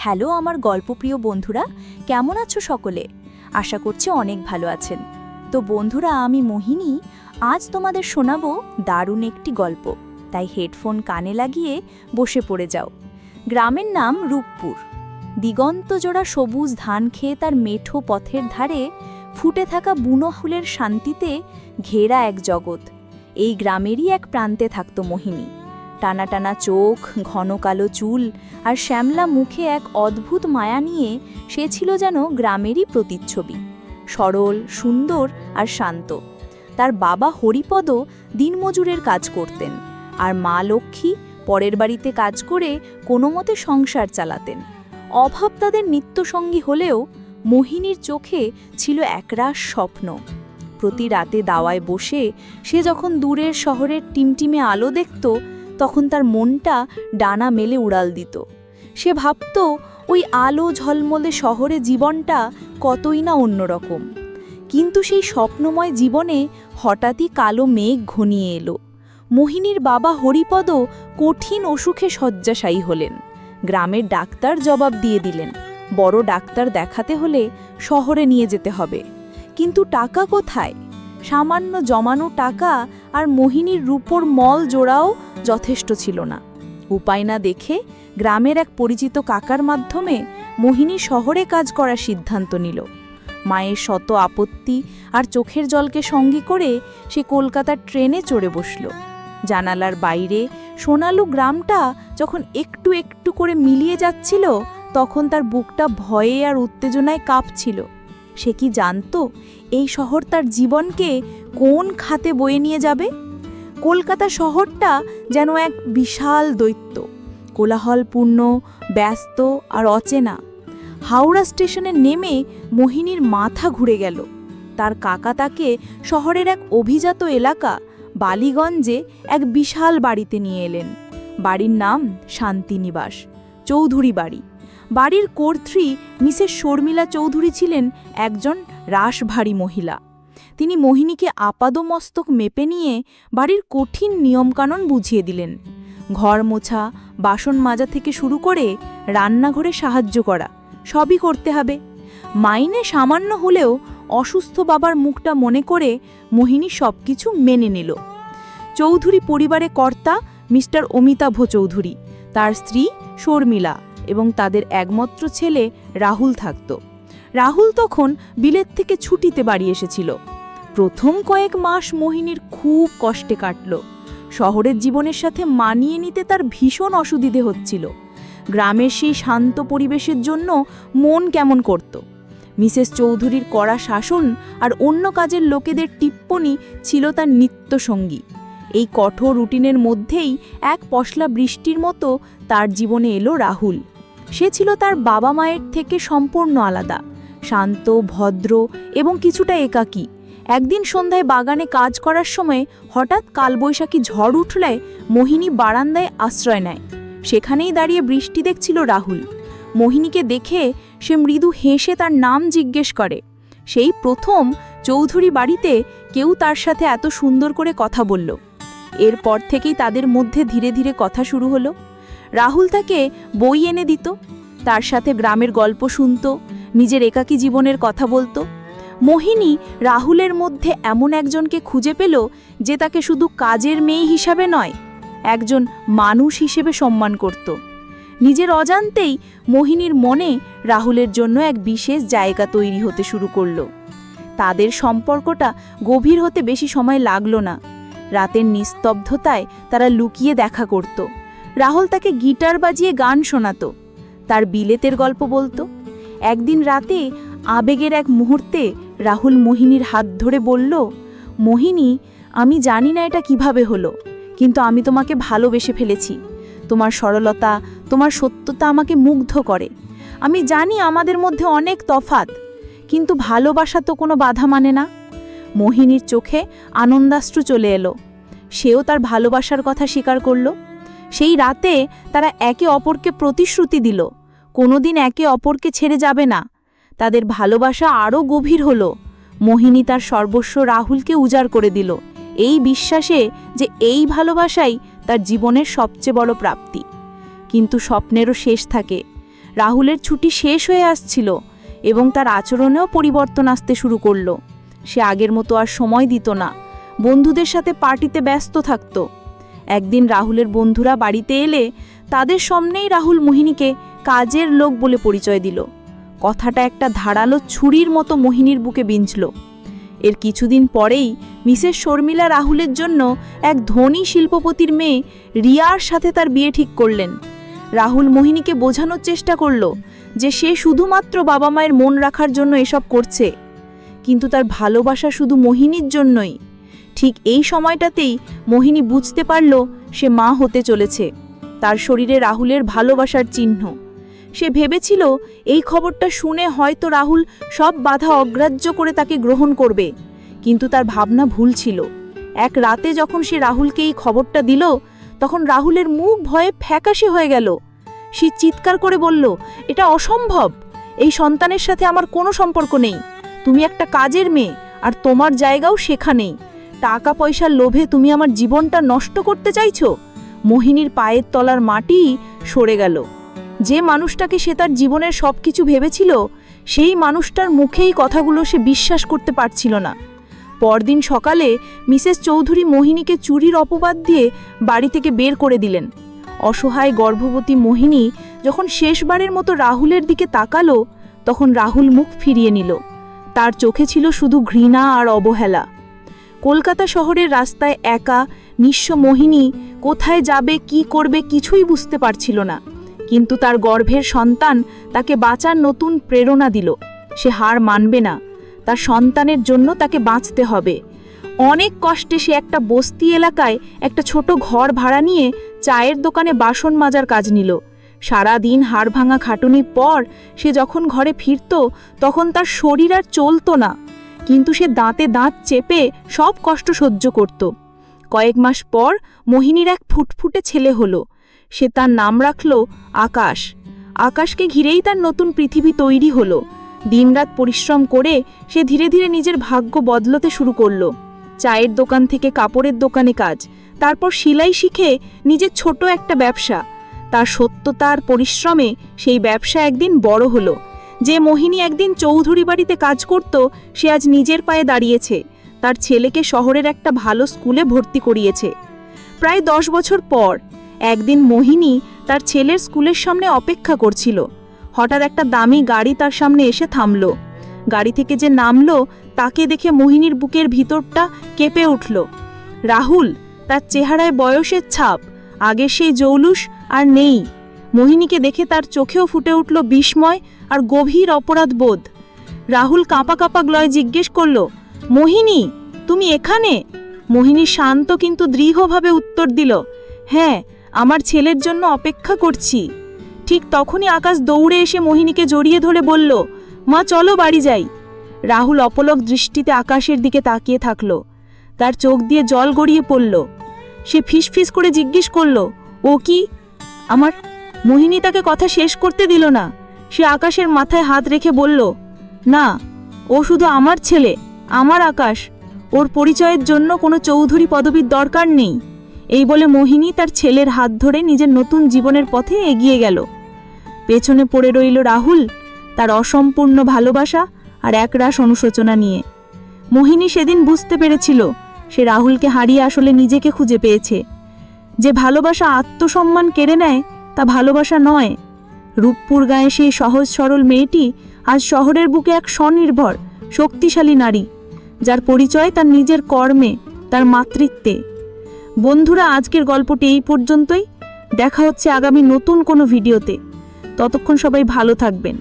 Hello আমার গল্পপ্রিয় বন্ধুরা, কেমন আছো সকলে? আশা করছি অনেক ভালো আছেন। তো বন্ধুরা, আমি মোহিনী আজ তোমাদের শোনাবো দারুণ একটি গল্প। তাই হেডফোন কানে লাগিয়ে বসে পড়ে যাও। গ্রামের নাম রূপপুর। দিগন্তজোড়া সবুজ ধান খেয়ে তার মেঠো পথের ধারে ফুটে থাকা বুনো ফুলের শান্তিতে ঘেরা এক জগৎ। এই গ্রামেরই এক প্রান্তে থাকত মোহিনী। টানা টানা চোখ, ঘন কালো চুল আর শ্যামলা মুখে এক অদ্ভুত মায়া নিয়ে সে ছিল যেন গ্রামেরই প্রতিচ্ছবি। সরল, সুন্দর আর শান্ত। তার বাবা হরিপদ দিনমজুরের কাজ করতেন, আর মা লক্ষ্মী পরের বাড়িতে কাজ করে কোনো মতে সংসার চালাতেন। অভাব তাদের নিত্যসঙ্গী হলেও মোহিনীর চোখে ছিল একরাশ স্বপ্ন। প্রতি রাতে দাওয়ায় বসে সে যখন দূরের শহরের টিমটিমে আলো দেখত, তখন তার মনটা ডানা মেলে উড়াল দিত। সে ভাবত ওই আলো ঝলমলে শহরে জীবনটা কতই না অন্যরকম। কিন্তু সেই স্বপ্নময় জীবনে হঠাৎই কালো মেঘ ঘনিয়ে এলো। মোহিনীর বাবা হরিপদ কঠিন অসুখে শয্যাশায়ী হলেন। গ্রামের ডাক্তার জবাব দিয়ে দিলেন, বড় ডাক্তার দেখাতে হলে শহরে নিয়ে যেতে হবে। কিন্তু টাকা কোথায়? সামান্য জমানো টাকা আর মোহিনীর রূপোর মল জোড়াও যথেষ্ট ছিল না। উপায় না দেখে গ্রামের এক পরিচিত কাকার মাধ্যমে মোহিনী শহরে কাজ করার সিদ্ধান্ত নিল। মায়ের শত আপত্তি আর চোখের জলকে সঙ্গী করে সে কলকাতার ট্রেনে চড়ে বসল। জানালার বাইরে সোনালু গ্রামটা যখন একটু একটু করে মিলিয়ে যাচ্ছিল, তখন তার বুকটা ভয়ে আর উত্তেজনায় কাঁপছিল। সে কি জানত এই শহর তার জীবনকে কোন খাতে বয়ে নিয়ে যাবে? কলকাতা শহরটা যেন এক বিশাল দৈত্য, কোলাহলপূর্ণ, ব্যস্ত আর অচেনা। হাওড়া স্টেশনে নেমে মোহিনীর মাথা ঘুরে গেল। তার কাকা তাকে শহরের এক অভিজাত এলাকা বালিগঞ্জে এক বিশাল বাড়িতে নিয়ে এলেন। বাড়ির নাম শান্তিনিবাস, চৌধুরী বাড়ি। বাড়ির কর্ত্রী মিসেস শর্মিলা চৌধুরী ছিলেন একজন রাশভারী মহিলা। তিনি মোহিনীকে আপাদমস্তক মেপে নিয়ে বাড়ির কঠিন নিয়মকানুন বুঝিয়ে দিলেন। ঘর মোছা, বাসন মাজা থেকে শুরু করে রান্নাঘরে সাহায্য করা সবই করতে হবে। মাইনে সামান্য হলেও অসুস্থ বাবার মুখটা মনে করে মোহিনী সবকিছু মেনে নিল। চৌধুরী পরিবারে কর্তা মিস্টার অমিতাভ চৌধুরী, তার স্ত্রী শর্মিলা এবং তাদের একমাত্র ছেলে রাহুল থাকত। রাহুল তখন বিলেত থেকে ছুটিতে বাড়ি এসেছিল। প্রথম কয়েক মাস মোহিনীর খুব কষ্টে কাটল। শহরের জীবনের সাথে মানিয়ে নিতে তার ভীষণ অসুবিধে হচ্ছিল। গ্রামের সেই শান্ত পরিবেশের জন্য মন কেমন করত। মিসেস চৌধুরীর কড়া শাসন আর অন্য কাজের লোকেদের টিপ্পনি ছিল তার নিত্যসঙ্গী। এই কঠোর রুটিনের মধ্যেই এক পশলা বৃষ্টির মতো তার জীবনে এলো রাহুল। সে ছিল তার বাবা মায়ের থেকে সম্পূর্ণ আলাদা, শান্ত, ভদ্র এবং কিছুটা একাকী। একদিন সন্ধ্যায় বাগানে কাজ করার সময় হঠাৎ কালবৈশাখী ঝড় উঠলে মোহিনী বারান্দায় আশ্রয় নেয়। সেখানেই দাঁড়িয়ে বৃষ্টি দেখছিল রাহুল। মোহিনীকে দেখে সে মৃদু হেসে তার নাম জিজ্ঞেস করে। সেই প্রথম চৌধুরী বাড়িতে কেউ তার সাথে এত সুন্দর করে কথা বলল। এরপর থেকেই তাদের মধ্যে ধীরে ধীরে কথা শুরু হলো। রাহুল তাকে বই এনে দিত, তার সাথে গ্রামের গল্প শুনত, নিজের একাকী জীবনের কথা বলতো। মোহিনী রাহুলের মধ্যে এমন একজনকে খুঁজে পেল যে তাকে শুধু কাজের মেয়ে হিসাবে নয়, একজন মানুষ হিসেবে সম্মান করত। নিজের অজান্তেই মোহিনীর মনে রাহুলের জন্য এক বিশেষ জায়গা তৈরি হতে শুরু করল। তাদের সম্পর্কটা গভীর হতে বেশি সময় লাগল না। রাতের নিস্তব্ধতায় তারা লুকিয়ে দেখা করত। রাহুল তাকে গিটার বাজিয়ে গান শোনাত, তার বিলেতের গল্প বলতো। একদিন রাতে আবেগের এক মুহূর্তে রাহুল মোহিনীর হাত ধরে বলল, মোহিনী, আমি জানি না এটা কিভাবে হলো, কিন্তু আমি তোমাকে ভালোবেসে ফেলেছি। তোমার সরলতা, তোমার সত্যতা আমাকে মুগ্ধ করে। আমি জানি আমাদের মধ্যে অনেক তফাৎ, কিন্তু ভালোবাসা তো কোনো বাধা মানে না। মোহিনীর চোখে আনন্দাশ্রু চলে এলো। সেও তার ভালোবাসার কথা স্বীকার করল। সেই রাতে তারা একে অপরকে প্রতিশ্রুতি দিল, কোনোদিন একে অপরকে ছেড়ে যাবে না। তাদের ভালোবাসা আরও গভীর হলো। মোহিনী তার সর্বস্ব রাহুলকে উজাড় করে দিল, এই বিশ্বাসে যে এই ভালোবাসাই তার জীবনের সবচেয়ে বড় প্রাপ্তি। কিন্তু স্বপ্নেরও শেষ থাকে। রাহুলের ছুটি শেষ হয়ে আসছিল এবং তার আচরণেও পরিবর্তন আসতে শুরু করলো। সে আগের মতো আর সময় দিত না, বন্ধুদের সাথে পার্টিতে ব্যস্ত থাকত। একদিন রাহুলের বন্ধুরা বাড়িতে এলে তাদের সামনেই রাহুল মোহিনীকে কাজের লোক বলে পরিচয় দিল। কথাটা একটা ধারালো ছুরির মতো মোহিনীর বুকে বিঁধল। এর কিছুদিন পরেই মিসেস শর্মিলা রাহুলের জন্য এক ধনী শিল্পপতির মেয়ে রিয়ার সাথে তার বিয়ে ঠিক করলেন। রাহুল মোহিনীকে বোঝানোর চেষ্টা করল যে সে শুধুমাত্র বাবা মায়ের মন রাখার জন্য এসব করছে, কিন্তু তার ভালোবাসা শুধু মোহিনীর জন্যই। ঠিক এই সময়টাতেই মোহিনী বুঝতে পারল সে মা হতে চলেছে। তার শরীরে রাহুলের ভালোবাসার চিহ্ন। সে ভেবেছিল এই খবরটা শুনে হয়তো রাহুল সব বাধা অগ্রাহ্য করে তাকে গ্রহণ করবে, কিন্তু তার ভাবনা ভুল ছিল। এক রাতে যখন সে রাহুলকে এই খবরটা দিল, তখন রাহুলের মুখ ভয়ে ফ্যাকাশে হয়ে গেল। সে চিৎকার করে বলল, এটা অসম্ভব, এই সন্তানের সাথে আমার কোনো সম্পর্ক নেই। তুমি একটা কাজের মেয়ে, আর তোমার জায়গাও সেখানেই। টাকা পয়সার লোভে তুমি আমার জীবনটা নষ্ট করতে চাইছো। মোহিনীর পায়ের তলার মাটি সরে গেল। যে মানুষটাকে সে তার জীবনের সব কিছু ভেবেছিল, সেই মানুষটার মুখেই কথাগুলো সে বিশ্বাস করতে পারছিল না। পরদিন সকালে মিসেস চৌধুরী মোহিনীকে চুরির অপবাদ দিয়ে বাড়ি থেকে বের করে দিলেন। অসহায় গর্ভবতী মোহিনী যখন শেষবারের মতো রাহুলের দিকে তাকালো, তখন রাহুল মুখ ফিরিয়ে নিল। তার চোখে ছিল শুধু ঘৃণা আর অবহেলা। কলকাতা শহরের রাস্তায় একা নিঃস্ব মোহিনী কোথায় যাবে, কি করবে কিছুই বুঝতে পারছিল না, কিন্তু তার গর্ভের সন্তান তাকে বাঁচার নতুন প্রেরণা দিল। সে হার মানবে না, তার সন্তানের জন্য তাকে বাঁচতে হবে। অনেক কষ্টে সে একটা বস্তি এলাকায় একটা ছোট ঘর ভাড়া নিয়ে চায়ের দোকানে বাসন মাজার কাজ নিল। সারা দিন হাড় ভাঙা খাটুনির পর সে যখন ঘরে ফিরত, তখন তার শরীর আর চলত না, কিন্তু সে দাঁতে দাঁত চেপে সব কষ্ট সহ্য করত। কয়েক মাস পর মোহিনীর এক ফুটফুটে ছেলে হলো। সে তার নাম রাখল আকাশ। আকাশকে ঘিরেই তার নতুন পৃথিবী তৈরি হলো। দিনরাত পরিশ্রম করে সে ধীরে ধীরে নিজের ভাগ্য বদলাতে শুরু করলো। চায়ের দোকান থেকে কাপড়ের দোকানে কাজ, তারপর সেলাই শিখে নিজের ছোট একটা ব্যবসা। তার সত্যতার পরিশ্রমে সেই ব্যবসা একদিন বড় হলো। যে মোহিনী একদিন চৌধুরী বাড়িতে কাজ করত, সে আজ নিজের পায়ে দাঁড়িয়েছে। তার ছেলেকে শহরের একটা ভালো স্কুলে ভর্তি করিয়েছে। প্রায় 10 বছর পর একদিন মোহিনী তার ছেলের স্কুলের সামনে অপেক্ষা করছিল। হঠাৎ একটা দামি গাড়ি তার সামনে এসে থামল। গাড়ি থেকে যে নামলো তাকে দেখে মোহিনীর বুকের ভিতরটা কেঁপে উঠল। রাহুল, তার চেহারায় বয়সের ছাপ, আগের সেই জৌলুস আর নেই। মোহিনীকে দেখে তার চোখেও ফুটে উঠল বিস্ময় আর গভীর অপরাধ বোধ। রাহুল কাঁপা কাঁপা গলায় জিজ্ঞেস করল, মোহিনী, তুমি এখানে? মোহিনী শান্ত কিন্তু দৃঢ়ভাবে উত্তর দিল, হ্যাঁ, আমার ছেলের জন্য অপেক্ষা করছি। ঠিক তখনই আকাশ দৌড়ে এসে মোহিনীকে জড়িয়ে ধরে বলল, মা চলো বাড়ি যাই। রাহুল অপলক দৃষ্টিতে আকাশের দিকে তাকিয়ে থাকল। তার চোখ দিয়ে জল গড়িয়ে পড়ল। সে ফিসফিস করে জিজ্ঞেস করল, ও কি আমার? মোহিনী তাকে কথা শেষ করতে দিল না। সে আকাশের মাথায় হাত রেখে বলল, না, ও শুধু আমার ছেলে, আমার আকাশ। ওর পরিচয়ের জন্য কোনো চৌধুরী পদবীর দরকার নেই। এই বলে মোহিনী তার ছেলের হাত ধরে নিজের নতুন জীবনের পথে এগিয়ে গেল। পেছনে পড়ে রইল রাহুল, তার অসম্পূর্ণ ভালোবাসা আর একরাশ অনুশোচনা নিয়ে। মোহিনী সেদিন বুঝতে পেরেছিল সে রাহুলকে হারিয়ে আসলে নিজেকে খুঁজে পেয়েছে। যে ভালোবাসা আত্মসম্মান কেড়ে নেয় তা ভালোবাসা নয়। রূপপুর গায়ে সেই সহজ সরল মেয়েটি আজ শহরের বুকে এক স্বনির্ভর শক্তিশালী নারী, যার পরিচয় তার নিজের কর্মে, তার মাতৃত্বে। বন্ধুরা, আজকের গল্পটি এই পর্যন্তই। দেখা হচ্ছে আগামী নতুন কোনো ভিডিওতে। ততক্ষণ সবাই ভালো থাকবেন।